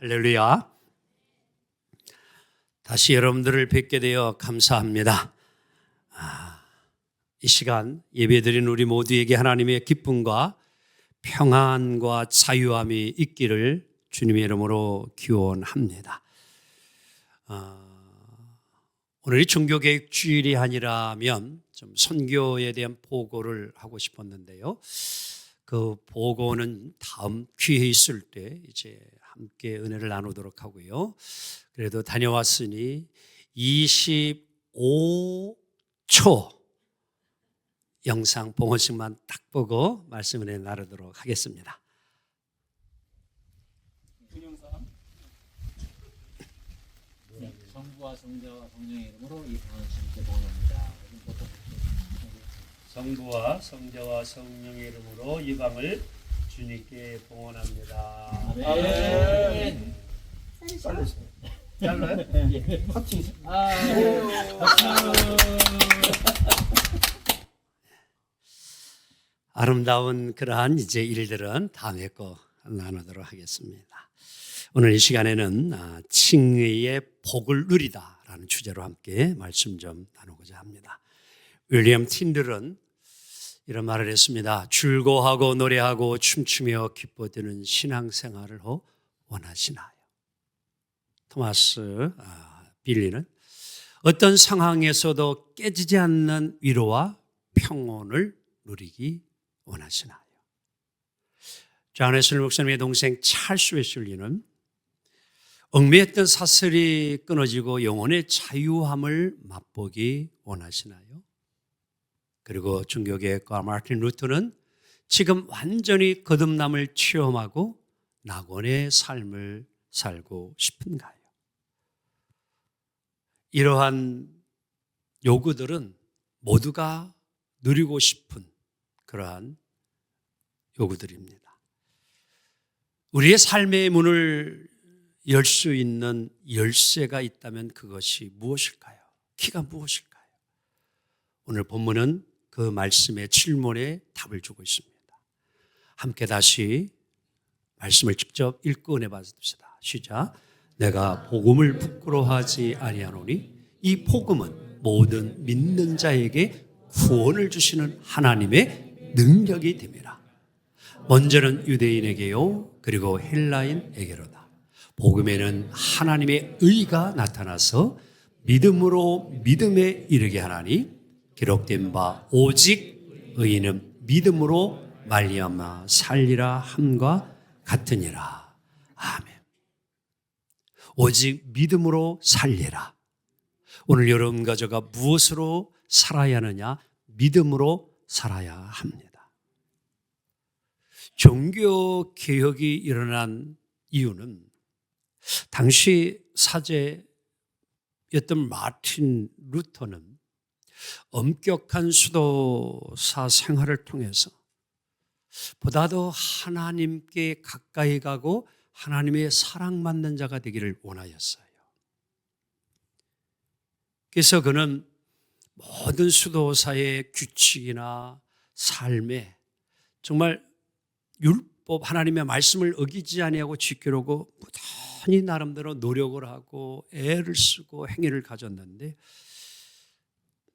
할렐루야. 다시 여러분들을 뵙게 되어 감사합니다. 이 시간 예배드린 우리 모두에게 하나님의 기쁨과 평안과 자유함이 있기를 주님의 이름으로 기원합니다. 오늘이 종교개혁 주일이 아니라면 좀 선교에 대한 보고를 하고 싶었는데요. 그 보고는 다음 기회에 있을 때 이제 함께 은혜를 나누도록 하고요. 그래도 다녀왔으니 25초 영상 봉헌식만 딱 보고 말씀 은혜 나누도록 하겠습니다. 성부와 성자와 성령의 이름으로 이 방을 주님께 봉헌합니다. 성부와 성자와 성령의 이름으로 이 방을 주님께 봉헌합니다. 아멘. 잘라요? 같이. 아름다운 그러한 이제 일들은 다음에 거 나누도록 하겠습니다. 오늘 이 시간에는 칭의의 복을 누리다라는 주제로 함께 말씀 좀 나누고자 합니다. 윌리엄 틴들은 이런 말을 했습니다. 즐거워하고 노래하고 춤추며 기뻐드는 신앙생활을 원하시나요? 토마스 빌리는 어떤 상황에서도 깨지지 않는 위로와 평온을 누리기 원하시나요? 존 웨슬리 목사님의 동생 찰스 웨슬리는 얽매였던 사슬이 끊어지고 영혼의 자유함을 맛보기 원하시나요? 그리고 종교개혁가 마틴 루터는 지금 완전히 거듭남을 체험하고 낙원의 삶을 살고 싶은가요? 이러한 요구들은 모두가 누리고 싶은 그러한 요구들입니다. 우리의 삶의 문을 열 수 있는 열쇠가 있다면 그것이 무엇일까요? 키가 무엇일까요? 오늘 본문은 그 말씀의 질문에 답을 주고 있습니다. 함께 다시 말씀을 직접 읽고 은혜 받으시다. 시작. 내가 복음을 부끄러워하지 아니하노니 이 복음은 모든 믿는 자에게 구원을 주시는 하나님의 능력이 됨이라. 먼저는 유대인에게요 그리고 헬라인에게로다. 복음에는 하나님의 의가 나타나서 믿음으로 믿음에 이르게 하나니 기록된 바 오직 의인은 믿음으로 말미암아 살리라 함과 같으니라. 아멘. 오직 믿음으로 살리라. 오늘 여러분과 저가 무엇으로 살아야 하느냐? 믿음으로 살아야 합니다. 종교 개혁이 일어난 이유는 당시 사제였던 마틴 루터는 엄격한 수도사 생활을 통해서 보다 더 하나님께 가까이 가고 하나님의 사랑받는 자가 되기를 원하였어요. 그래서 그는 모든 수도사의 규칙이나 삶에 정말 율법 하나님의 말씀을 어기지 아니하고 지키려고 부단히 나름대로 노력을 하고 애를 쓰고 행위를 가졌는데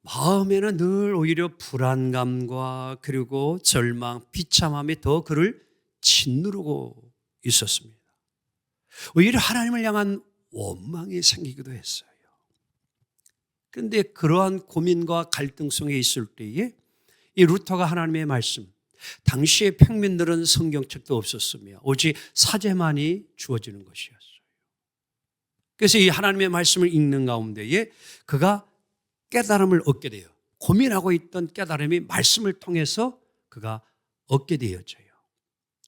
마음에는 늘 오히려 불안감과 그리고 절망, 비참함이 더 그를 짓누르고 있었습니다. 오히려 하나님을 향한 원망이 생기기도 했어요. 그런데 그러한 고민과 갈등 속에 있을 때에 이 루터가 하나님의 말씀, 당시의 평민들은 성경책도 없었으며 오직 사제만이 주어지는 것이었어요. 그래서 이 하나님의 말씀을 읽는 가운데에 그가 깨달음을 얻게 돼요. 고민하고 있던 깨달음이 말씀을 통해서 그가 얻게 되어져요.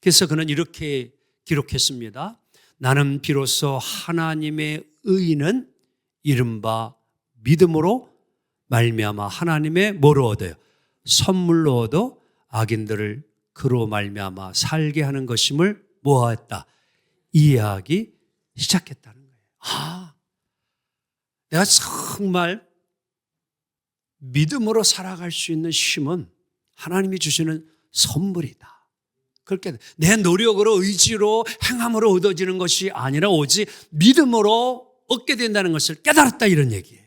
그래서 그는 이렇게 기록했습니다. 나는 비로소 하나님의 의인은 이른바 믿음으로 말미암아 하나님의 뭐로 얻어요? 선물로 얻어 악인들을 그로 말미암아 살게 하는 것임을 뭐했다? 이해하기 시작했다는 거예요. 내가 정말 믿음으로 살아갈 수 있는 힘은 하나님이 주시는 선물이다. 그렇게 내 노력으로 의지로 행함으로 얻어지는 것이 아니라 오직 믿음으로 얻게 된다는 것을 깨달았다 이런 얘기예요.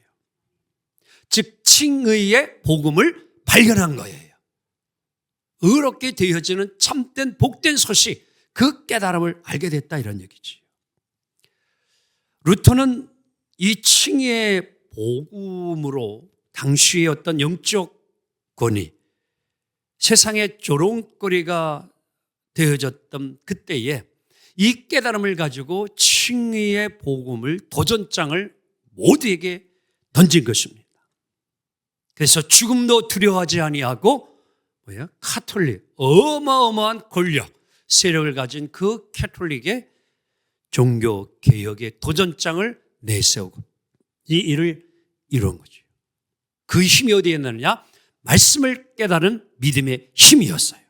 즉 칭의의 복음을 발견한 거예요. 의롭게 되어지는 참된 복된 소식, 그 깨달음을 알게 됐다 이런 얘기지. 루터는 이 칭의의 복음으로 당시의 어떤 영적 권위, 세상의 조롱거리가 되어졌던 그때에 이 깨달음을 가지고 칭의의 복음을 도전장을 모두에게 던진 것입니다. 그래서 죽음도 두려워하지 아니하고 카톨릭, 어마어마한 권력, 세력을 가진 그 카톨릭의 종교 개혁의 도전장을 내세우고 이 일을 이룬 거죠. 그 힘이 어디에 있느냐? 말씀을 깨달은 믿음의 힘이었어요.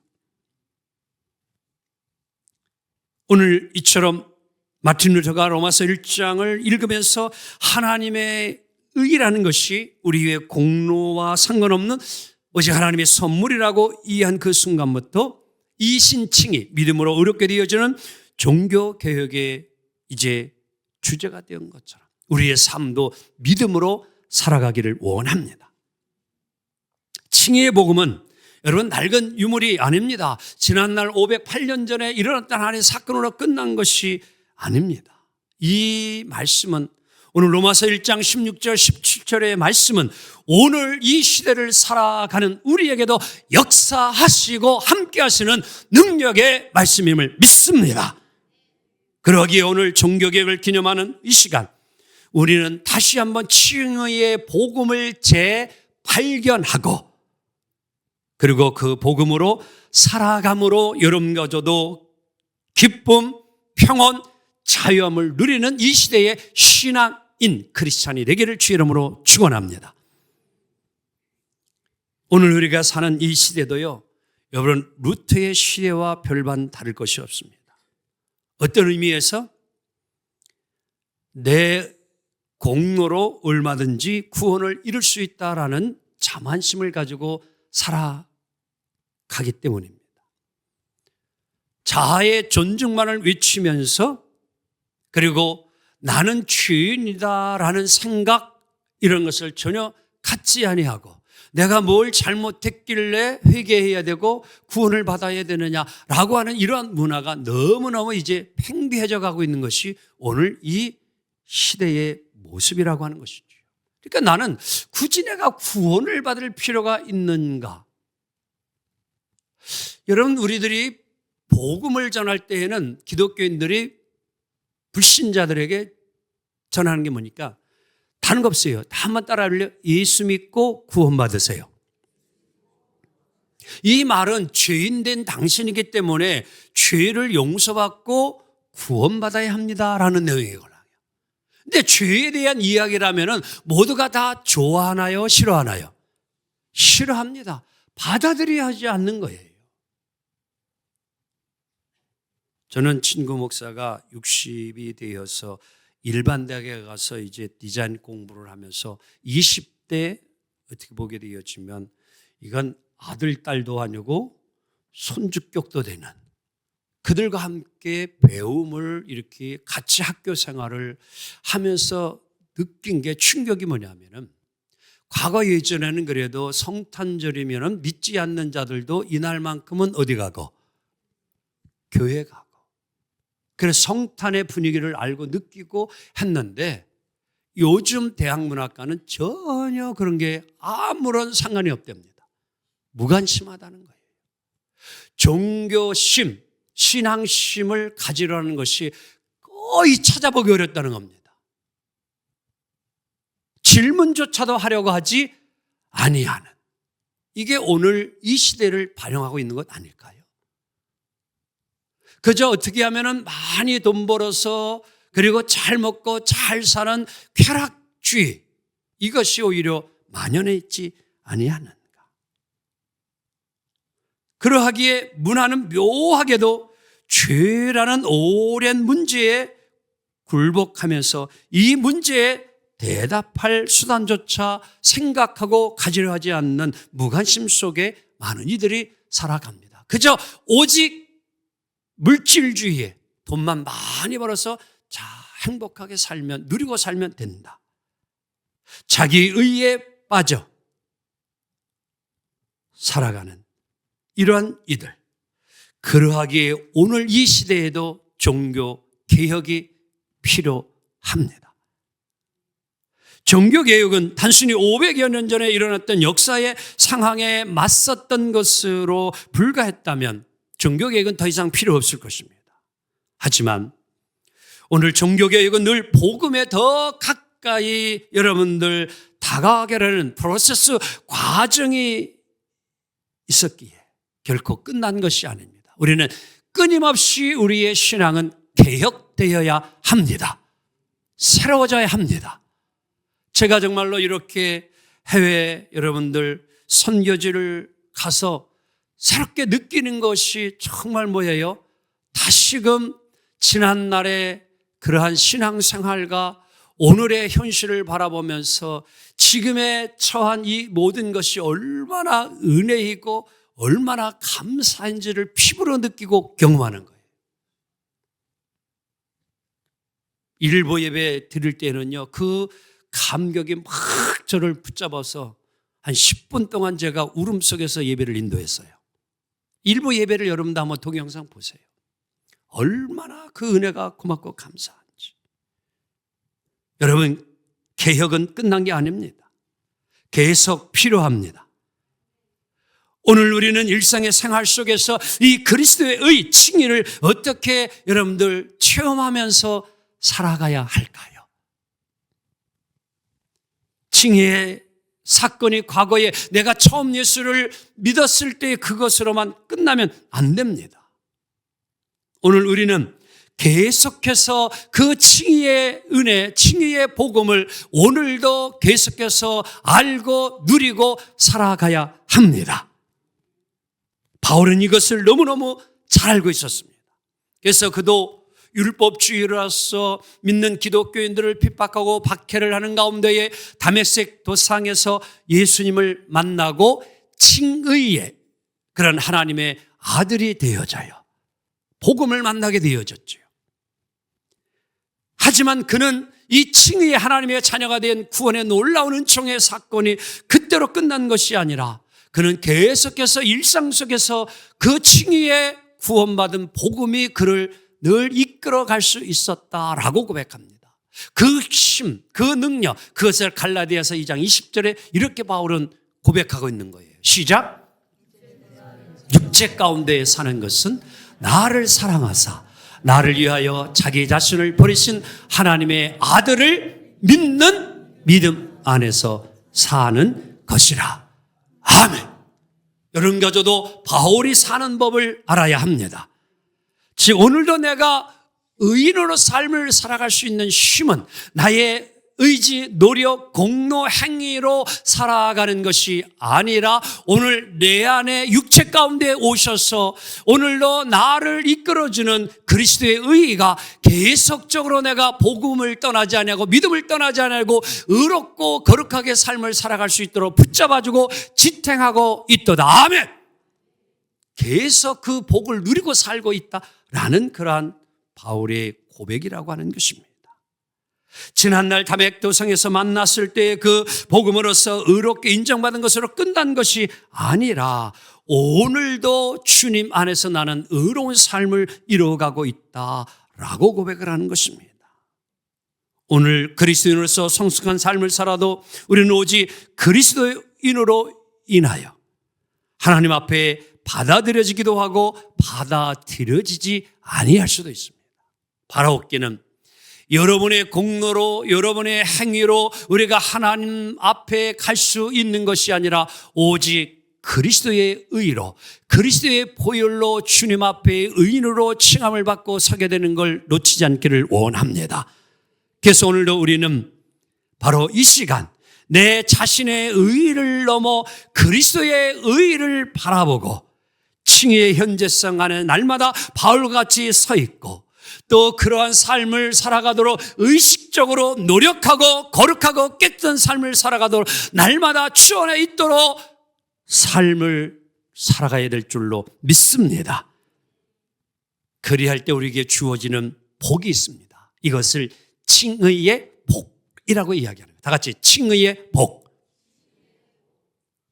오늘 이처럼 마틴 루터가 로마서 1장을 읽으면서 하나님의 의라는 것이 우리의 공로와 상관없는 오직 하나님의 선물이라고 이해한 그 순간부터 이 신칭이 믿음으로 어렵게 되어지는 종교개혁의 이제 주제가 된 것처럼 우리의 삶도 믿음으로 살아가기를 원합니다. 칭의의 복음은 여러분 낡은 유물이 아닙니다. 지난날 508년 전에 일어났던 하나님의 사건으로 끝난 것이 아닙니다. 이 말씀은 오늘 로마서 1장 16절 17절의 말씀은 오늘 이 시대를 살아가는 우리에게도 역사하시고 함께하시는 능력의 말씀임을 믿습니다. 그러기에 오늘 종교개혁을 기념하는 이 시간 우리는 다시 한번 칭의의 복음을 재발견하고 그리고 그 복음으로 살아감으로 여러분과 저도 기쁨, 평온, 자유함을 누리는 이 시대의 신앙인 크리스찬이 되기를 주의 이름으로 축원합니다. 오늘 우리가 사는 이 시대도요, 여러분 루터의 시대와 별반 다를 것이 없습니다. 어떤 의미에서 내 공로로 얼마든지 구원을 이룰 수 있다라는 자만심을 가지고 살아가기 때문입니다. 자아의 존중만을 외치면서 그리고 나는 죄인이다라는 생각 이런 것을 전혀 갖지 아니하고 내가 뭘 잘못했길래 회개해야 되고 구원을 받아야 되느냐라고 하는 이러한 문화가 너무너무 이제 팽배해져 가고 있는 것이 오늘 이 시대의 모습이라고 하는 것이죠. 그러니까 나는 굳이 내가 구원을 받을 필요가 있는가? 여러분 우리들이 복음을 전할 때에는 기독교인들이 불신자들에게 전하는 게 뭐니까 다른 거 없어요. 다 한번 따라하려 예수 믿고 구원받으세요. 이 말은 죄인된 당신이기 때문에 죄를 용서받고 구원받아야 합니다라는 내용이거든요. 근데 죄에 대한 이야기라면 모두가 다 좋아하나요? 싫어하나요? 싫어합니다. 받아들여야 하지 않는 거예요. 저는 친구 목사가 60이 되어서 일반 대학에 가서 이제 디자인 공부를 하면서 20대 어떻게 보게 되어지면 이건 아들, 딸도 아니고 손주격도 되는 그들과 함께 배움을 이렇게 같이 학교 생활을 하면서 느낀 게 충격이 뭐냐면은 과거 예전에는 그래도 성탄절이면은 믿지 않는 자들도 이날만큼은 어디 가고 교회 가고 그래서 성탄의 분위기를 알고 느끼고 했는데 요즘 대학문학과는 전혀 그런 게 아무런 상관이 없답니다. 무관심하다는 거예요. 종교심, 신앙심을 가지려는 것이 거의 찾아보기 어렵다는 겁니다. 질문조차도 하려고 하지 아니하는 이게 오늘 이 시대를 반영하고 있는 것 아닐까요? 그저 어떻게 하면은 많이 돈 벌어서 그리고 잘 먹고 잘 사는 쾌락주의 이것이 오히려 만연해 있지 아니하는가. 그러하기에 문화는 묘하게도 죄라는 오랜 문제에 굴복하면서 이 문제에 대답할 수단조차 생각하고 가지려 하지 않는 무관심 속에 많은 이들이 살아갑니다. 그저 오직 물질주의에 돈만 많이 벌어서 자, 행복하게 살면, 누리고 살면 된다. 자기 의에 빠져 살아가는 이러한 이들. 그러하기에 오늘 이 시대에도 종교 개혁이 필요합니다. 종교 개혁은 단순히 500여 년 전에 일어났던 역사의 상황에 맞섰던 것으로 불과했다면 종교 개혁은 더 이상 필요 없을 것입니다. 하지만 오늘 종교 개혁은 늘 복음에 더 가까이 여러분들 다가가게 하는 프로세스 과정이 있었기에 결코 끝난 것이 아닙니다. 우리는 끊임없이 우리의 신앙은 개혁되어야 합니다. 새로워져야 합니다. 제가 정말로 이렇게 해외 여러분들 선교지를 가서 새롭게 느끼는 것이 정말 뭐예요? 다시금 지난날의 그러한 신앙생활과 오늘의 현실을 바라보면서 지금에 처한 이 모든 것이 얼마나 은혜이고 얼마나 감사한지를 피부로 느끼고 경험하는 거예요. 일부 예배 드릴 때는요, 그 감격이 막 저를 붙잡아서 한 10분 동안 제가 울음 속에서 예배를 인도했어요. 일부 예배를 여러분도 한번 동영상 보세요. 얼마나 그 은혜가 고맙고 감사한지. 여러분, 개혁은 끝난 게 아닙니다. 계속 필요합니다. 오늘 우리는 일상의 생활 속에서 이 그리스도의 의, 칭의를 어떻게 여러분들 체험하면서 살아가야 할까요? 칭의의 사건이 과거에 내가 처음 예수를 믿었을 때 그것으로만 끝나면 안 됩니다. 오늘 우리는 계속해서 그 칭의의 은혜, 칭의의 복음을 오늘도 계속해서 알고 누리고 살아가야 합니다. 바울은 이것을 너무너무 잘 알고 있었습니다. 그래서 그도 율법주의로서 믿는 기독교인들을 핍박하고 박해를 하는 가운데에 다메섹 도상에서 예수님을 만나고 칭의의 그런 하나님의 아들이 되어져요. 복음을 만나게 되어졌죠. 하지만 그는 이 칭의의 하나님의 자녀가 된 구원의 놀라운 은총의 사건이 그때로 끝난 것이 아니라 그는 계속해서 일상 속에서 그 칭의의 구원받은 복음이 그를 늘 이끌어갈 수 있었다라고 고백합니다. 그 힘, 그 능력, 그것을 갈라디아서 2장 20절에 이렇게 바울은 고백하고 있는 거예요. 시작. 육체 가운데 사는 것은 나를 사랑하사 나를 위하여 자기 자신을 버리신 하나님의 아들을 믿는 믿음 안에서 사는 것이라. 아멘. 여러분과저도 바울이 사는 법을 알아야 합니다. 즉 오늘도 내가 의인으로 삶을 살아갈 수 있는 힘은 나의 의지, 노력, 공로, 행위로 살아가는 것이 아니라 오늘 내 안에 육체 가운데 오셔서 오늘도 나를 이끌어주는 그리스도의 의의가 계속적으로 내가 복음을 떠나지 아니하고 믿음을 떠나지 아니하고 의롭고 거룩하게 삶을 살아갈 수 있도록 붙잡아주고 지탱하고 있도다. 아멘. 계속 그 복을 누리고 살고 있다라는 그러한 바울의 고백이라고 하는 것입니다. 지난날 다메섹도성에서 만났을 때의 그 복음으로서 의롭게 인정받은 것으로 끝난 것이 아니라 오늘도 주님 안에서 나는 의로운 삶을 이루어가고 있다라고 고백을 하는 것입니다. 오늘 그리스도인으로서 성숙한 삶을 살아도 우리는 오직 그리스도인으로 인하여 하나님 앞에 받아들여지기도 하고 받아들여지지 아니할 수도 있습니다. 바라옵기는 여러분의 공로로 여러분의 행위로 우리가 하나님 앞에 갈 수 있는 것이 아니라 오직 그리스도의 의로 그리스도의 보혈로 주님 앞에 의인으로 칭함을 받고 서게 되는 걸 놓치지 않기를 원합니다. 그래서 오늘도 우리는 바로 이 시간 내 자신의 의의를 넘어 그리스도의 의의를 바라보고 칭의의 현재성 안에 날마다 바울같이 서 있고 또 그러한 삶을 살아가도록 의식적으로 노력하고 거룩하고 깨끗한 삶을 살아가도록 날마다 추원해 있도록 삶을 살아가야 될 줄로 믿습니다. 그리할 때 우리에게 주어지는 복이 있습니다. 이것을 칭의의 복이라고 이야기하는 거예요. 다 같이 칭의의 복.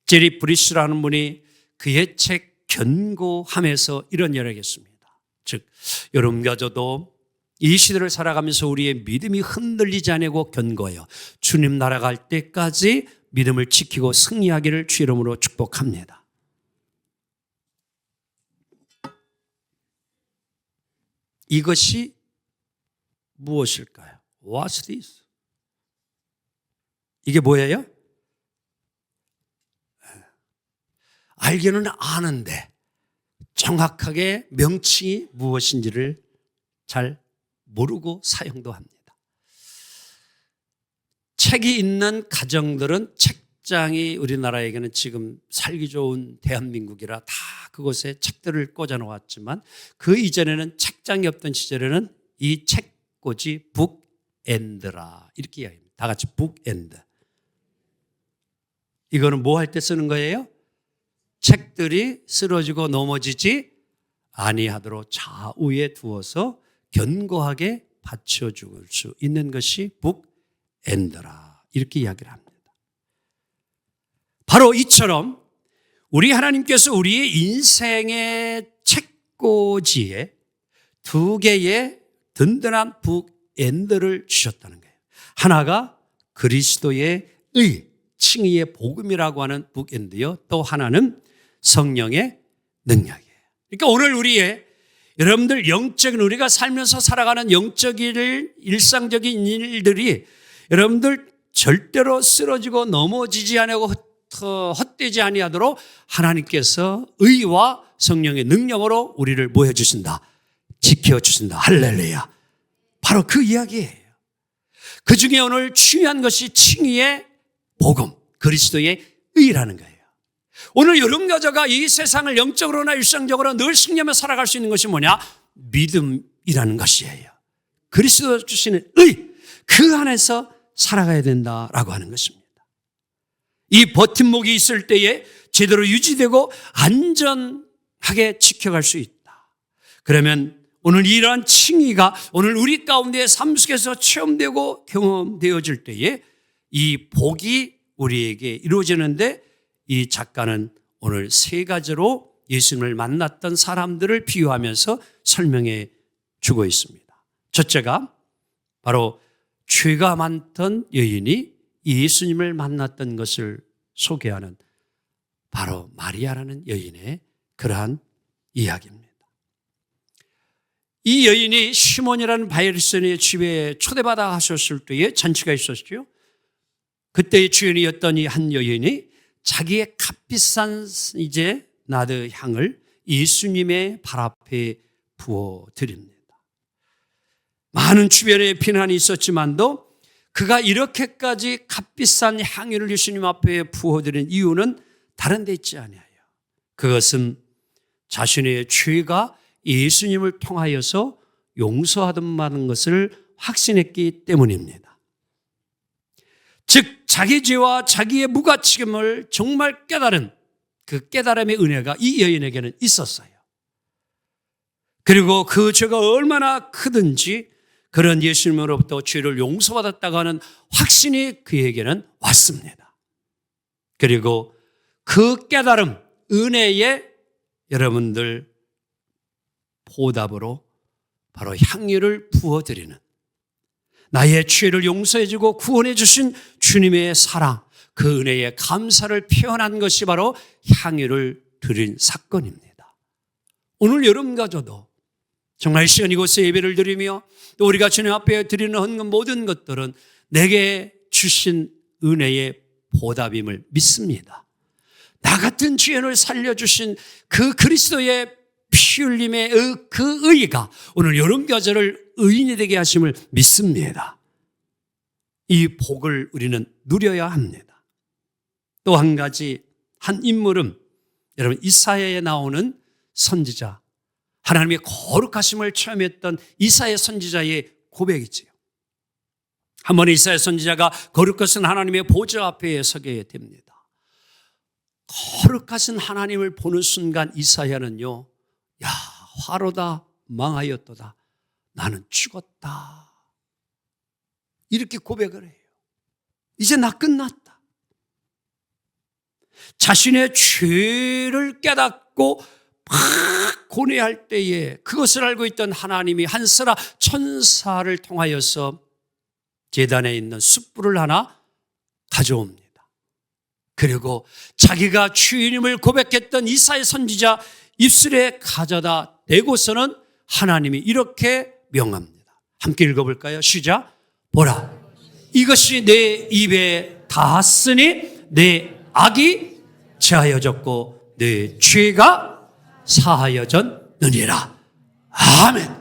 제리 브리스라는 분이 그의 책 견고함에서 이런 이야기했습니다. 즉 여러분과 저도 이 시대를 살아가면서 우리의 믿음이 흔들리지 않고 견고해요. 주님 날아갈 때까지 믿음을 지키고 승리하기를 주 이름으로 축복합니다. 이것이 무엇일까요? What's this? 이게 뭐예요? 알기는 아는데 정확하게 명칭이 무엇인지를 잘 모르고 사용도 합니다. 책이 있는 가정들은 책장이 우리나라에게는 지금 살기 좋은 대한민국이라 다 그곳에 책들을 꽂아 놓았지만 그 이전에는 책장이 없던 시절에는 이 책꽂이 북엔드라 이렇게 이야기합니다. 다 같이 북엔드. 이거는 뭐 할 때 쓰는 거예요? 책들이 쓰러지고 넘어지지 아니하도록 좌우에 두어서 견고하게 받쳐줄 수 있는 것이 북엔드라 이렇게 이야기를 합니다. 바로 이처럼 우리 하나님께서 우리의 인생의 책꽂이에 두 개의 든든한 북엔드를 주셨다는 거예요. 하나가 그리스도의 칭의의 복음이라고 하는 북엔드요. 또 하나는 성령의 능력이에요. 그러니까 오늘 여러분들 영적인 우리가 살면서 살아가는 영적인 일상적인 일들이 여러분들 절대로 쓰러지고 넘어지지 않고 헛되지 아니하도록 하나님께서 의와 성령의 능력으로 우리를 뭐 해주신다? 지켜주신다. 할렐루야. 바로 그 이야기예요. 그 중에 오늘 중요한 것이 칭의의 복음, 그리스도의 의라는 거예요. 오늘 여러분과 저가 이 세상을 영적으로나 일상적으로 늘 승리하며 살아갈 수 있는 것이 뭐냐? 믿음이라는 것이에요. 그리스도 주시는 의, 그 안에서 살아가야 된다라고 하는 것입니다. 이 버팀목이 있을 때에 제대로 유지되고 안전하게 지켜갈 수 있다. 그러면 오늘 이러한 칭의가 오늘 우리 가운데 삶 속에서 체험되고 경험되어질 때에 이 복이 우리에게 이루어지는데 이 작가는 오늘 세 가지로 예수님을 만났던 사람들을 비유하면서 설명해 주고 있습니다. 첫째가 바로 죄가 많던 여인이 예수님을 만났던 것을 소개하는 바로 마리아라는 여인의 그러한 이야기입니다. 이 여인이 시몬이라는 바리새인의 집에 초대받아 하셨을 때에 잔치가 있었죠. 그때의 주인이었던 이 한 여인이 자기의 값비싼 이제 나드 향을 예수님의 발 앞에 부어 드립니다. 많은 주변에 비난이 있었지만도 그가 이렇게까지 값비싼 향유를 예수님 앞에 부어드린 이유는 다른 데 있지 아니하여 그것은 자신의 죄가 예수님을 통하여서 용서하던 것을 확신했기 때문입니다. 즉 자기 죄와 자기의 무가치함을 정말 깨달은 그 깨달음의 은혜가 이 여인에게는 있었어요. 그리고 그 죄가 얼마나 크든지 그런 예수님으로부터 죄를 용서받았다고 하는 확신이 그에게는 왔습니다. 그리고 그 깨달음, 은혜에 여러분들 보답으로 바로 향유를 부어드리는 나의 죄를 용서해주고 구원해 주신 주님의 사랑, 그 은혜에 감사를 표현한 것이 바로 향유를 드린 사건입니다. 오늘 여러분과 저도 정말 이 시간 이곳에 예배를 드리며 또 우리가 주님 앞에 드리는 헌금 모든 것들은 내게 주신 은혜의 보답임을 믿습니다. 나 같은 죄인을 살려주신 그 그리스도의 피 흘림의 그 의가 오늘 여러분과 저를 의인이 되게 하심을 믿습니다. 이 복을 우리는 누려야 합니다. 또 한 가지 한 인물은 여러분 이사야에 나오는 선지자, 하나님의 거룩하심을 체험했던 이사야 선지자의 고백이지요. 한 번에 이사야 선지자가 거룩하신 하나님의 보좌 앞에 서게 됩니다. 거룩하신 하나님을 보는 순간 이사야는요, 야, 화로다 망하였도다. 나는 죽었다. 이렇게 고백을 해요. 이제 나 끝났다. 자신의 죄를 깨닫고 막 고뇌할 때에 그것을 알고 있던 하나님이 한스라 천사를 통하여서 제단에 있는 숯불을 하나 가져옵니다. 그리고 자기가 주님을 고백했던 이사야 선지자 입술에 가져다 대고서는 하나님이 이렇게 명합니다. 함께 읽어볼까요? 시작. 보라, 이것이 내 입에 닿았으니 내 악이 제하여졌고 내 죄가 사하여졌느니라. 아멘.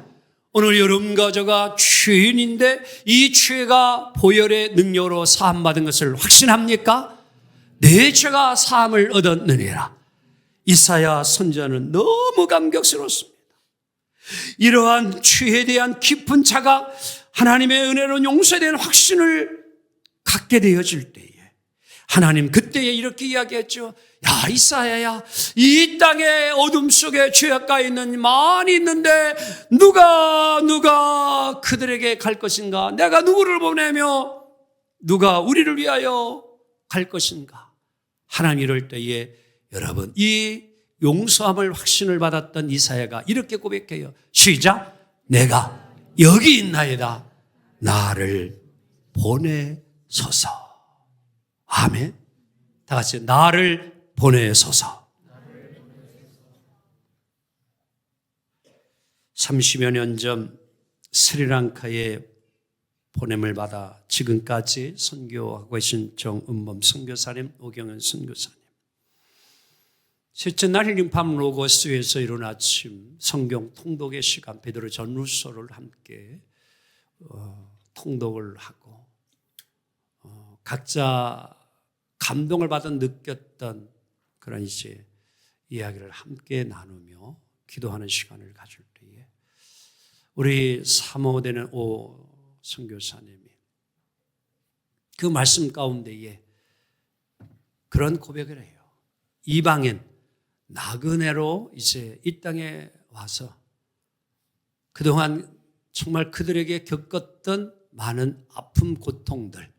오늘 여러분과 저가 죄인인데 이 죄가 보혈의 능력으로 사함받은 것을 확신합니까? 내 죄가 사함을 얻었느니라. 이사야 선지자는 너무 감격스럽습니다. 이러한 죄에 대한 깊은 자각, 하나님의 은혜로 용서된 확신을 갖게 되어질 때에 하나님 그때에 이렇게 이야기했죠. 야, 이사야야, 이 땅의 어둠 속에 죄악가 있는 많이 있는데 누가 그들에게 갈 것인가? 내가 누구를 보내며 누가 우리를 위하여 갈 것인가? 하나님 이럴 때에 여러분, 이 용서함을 확신을 받았던 이사야가 이렇게 고백해요. 시작. 내가 여기 있나이다. 나를 보내소서. 아멘. 다 같이 나를 보내소서. 30여 년 전 스리랑카에 보냄을 받아 지금까지 선교하고 계신 정은범 선교사님, 오경은 선교사님. 셋째 날 힐링팜 로고스에서 이른 아침 성경 통독의 시간 베드로 전후서를 함께 통독을 하고 각자 감동을 받아 느꼈던 그런 이제 이야기를 함께 나누며 기도하는 시간을 가질 때에 우리 사모되는 오 선교사님이 그 말씀 가운데에 그런 고백을 해요. 이방인 나그네로 이제 이 땅에 와서 그동안 정말 그들에게 겪었던 많은 아픔, 고통들,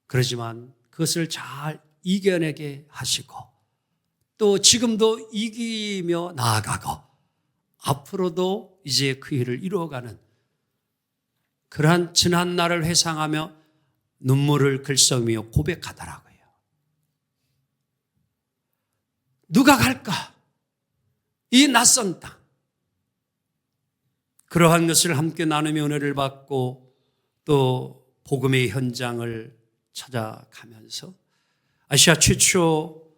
그렇지만 그것을 잘 이겨내게 하시고 또 지금도 이기며 나아가고 앞으로도 이제 그 일을 이루어가는 그러한 지난 날을 회상하며 눈물을 글썽이며 고백하더라고요. 누가 갈까? 이 낯선 땅. 그러한 것을 함께 나누며 은혜를 받고 또 복음의 현장을 찾아가면서 아시아 최초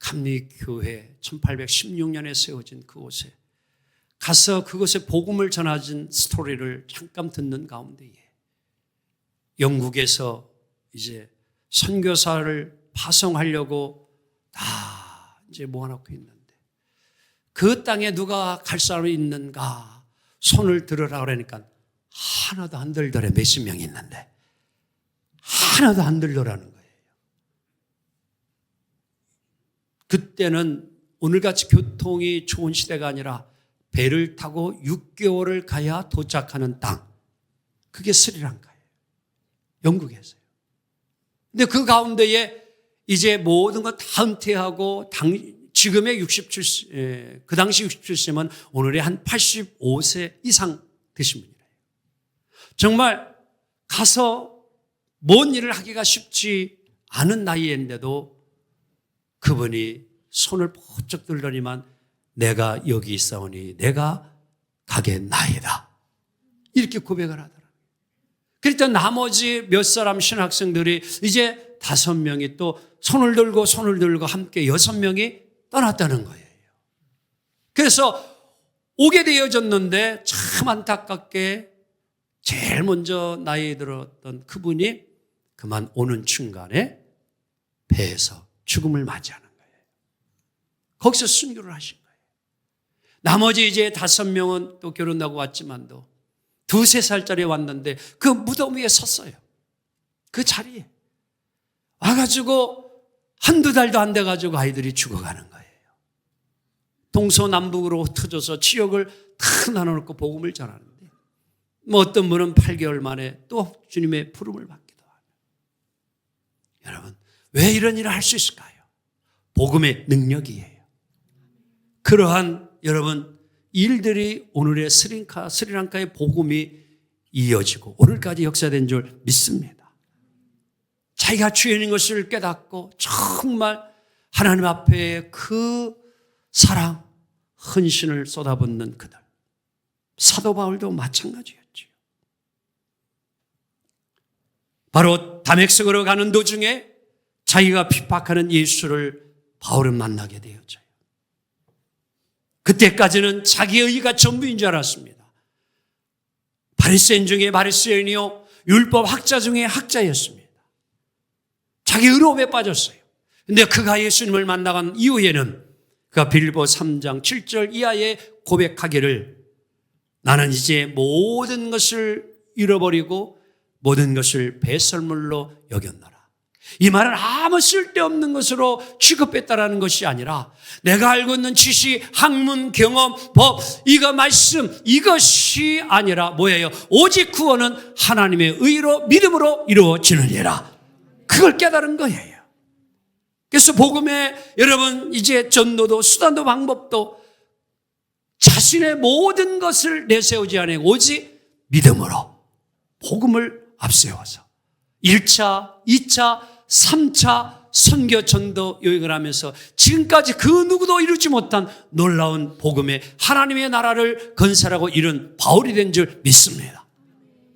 감리교회 1816년에 세워진 그곳에 가서 그곳에 복음을 전하진 스토리를 잠깐 듣는 가운데에 영국에서 이제 선교사를 파송하려고 다 이제 모아놓고 있는데 그 땅에 누가 갈 사람이 있는가 손을 들으라 그러니까 하나도 안 들더래. 몇십 명이 있는데 하나도 안 들더라는 거예요. 그때는 오늘같이 교통이 좋은 시대가 아니라 배를 타고 6개월을 가야 도착하는 땅. 그게 스리랑카예요. 영국에서요. 근데 그 가운데에 이제 모든 것 다 은퇴하고 지금의 67세, 그 당시 67세면 오늘의 한 85세 이상 되신 분이래요. 정말 가서 뭔 일을 하기가 쉽지 않은 나이인데도 그분이 손을 번쩍 들더니만 내가 여기 있사오니 내가 가겠나이다. 이렇게 고백을 하더라고요. 그랬더니 나머지 몇 사람 신학생들이 이제 5명이 또 손을 들고 함께 6명이 떠났다는 거예요. 그래서 오게 되어졌는데 참 안타깝게 제일 먼저 나이 들었던 그분이 그만 오는 중간에 배에서 죽음을 맞이하는 거예요. 거기서 순교를 하신 거예요. 나머지 이제 5명은 또 결혼하고 왔지만도 2, 3살짜리 왔는데 그 무덤 위에 섰어요. 그 자리에. 와가지고 1-2달도 안 돼가지고 아이들이 죽어가는 거예요. 동서남북으로 흩어져서 지역을 다 나눠놓고 복음을 전하는데 뭐 어떤 분은 8개월 만에 또 주님의 부름을 받기도 하고. 여러분, 왜 이런 일을 할 수 있을까요? 복음의 능력이에요. 그러한 여러분 일들이 오늘의 스리랑카의 복음이 이어지고 오늘까지 역사된 줄 믿습니다. 자기가 주인인 것을 깨닫고 정말 하나님 앞에 그 사랑, 헌신을 쏟아붓는 그들. 사도 바울도 마찬가지였죠. 바로 다메섹으로 가는 도중에 자기가 핍박하는 예수를 바울은 만나게 되었죠. 그때까지는 자기의 의가 전부인 줄 알았습니다. 바리새인 중에 바리새인이요, 율법 학자 중에 학자였습니다. 자기 의로움에 빠졌어요. 근데 그가 예수님을 만나간 이후에는 그가 빌보 3장 7절 이하에 고백하기를 나는 이제 모든 것을 잃어버리고 모든 것을 배설물로 여겼노라. 이 말은 아무 쓸데없는 것으로 취급했다라는 것이 아니라 내가 알고 있는 지식, 학문, 경험, 법, 이거 말씀, 이것이 아니라 뭐예요? 오직 구원은 하나님의 의로 믿음으로 이루어지느니라. 그걸 깨달은 거예요. 그래서 복음에 여러분 이제 전도도 수단도 방법도 자신의 모든 것을 내세우지 않고 오직 믿음으로 복음을 앞세워서 1차, 2차, 3차 선교 전도 여행을 하면서 지금까지 그 누구도 이루지 못한 놀라운 복음의 하나님의 나라를 건설하고 이룬 바울이 된 줄 믿습니다.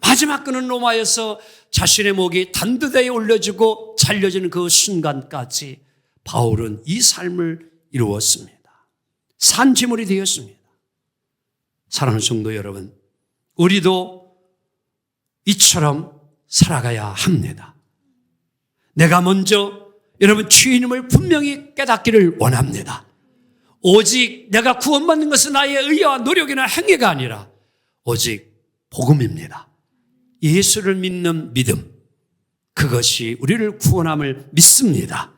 마지막 그는 로마에서 자신의 목이 단두대에 올려지고 잘려지는 그 순간까지 바울은 이 삶을 이루었습니다. 산지물이 되었습니다. 사랑하는 성도 여러분, 우리도 이처럼 살아가야 합니다. 내가 먼저 여러분 주인임을 분명히 깨닫기를 원합니다. 오직 내가 구원받는 것은 나의 의와 노력이나 행위가 아니라 오직 복음입니다. 예수를 믿는 믿음, 그것이 우리를 구원함을 믿습니다.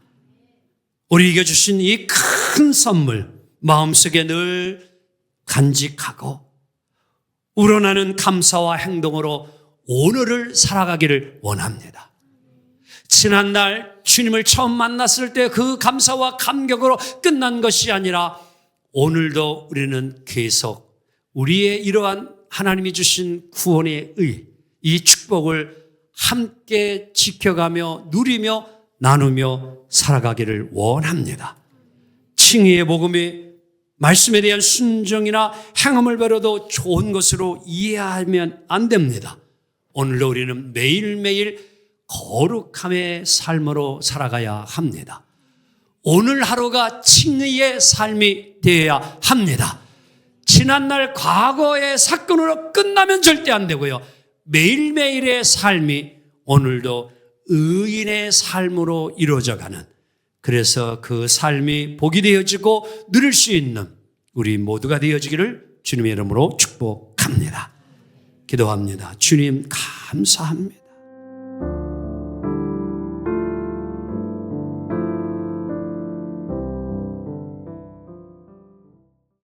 우리에게 주신 이 큰 선물 마음속에 늘 간직하고 우러나는 감사와 행동으로 오늘을 살아가기를 원합니다. 지난날 주님을 처음 만났을 때 그 감사와 감격으로 끝난 것이 아니라 오늘도 우리는 계속 우리의 이러한 하나님이 주신 구원의 의, 이 축복을 함께 지켜가며 누리며 나누며 살아가기를 원합니다. 칭의의 복음이 말씀에 대한 순종이나 행함을 배워도 좋은 것으로 이해하면 안 됩니다. 오늘도 우리는 매일매일 거룩함의 삶으로 살아가야 합니다. 오늘 하루가 칭의의 삶이 되어야 합니다. 지난날 과거의 사건으로 끝나면 절대 안 되고요. 매일매일의 삶이 오늘도 의인의 삶으로 이루어져가는, 그래서 그 삶이 복이 되어지고 누릴 수 있는 우리 모두가 되어지기를 주님의 이름으로 축복합니다. 기도합니다. 주님 감사합니다.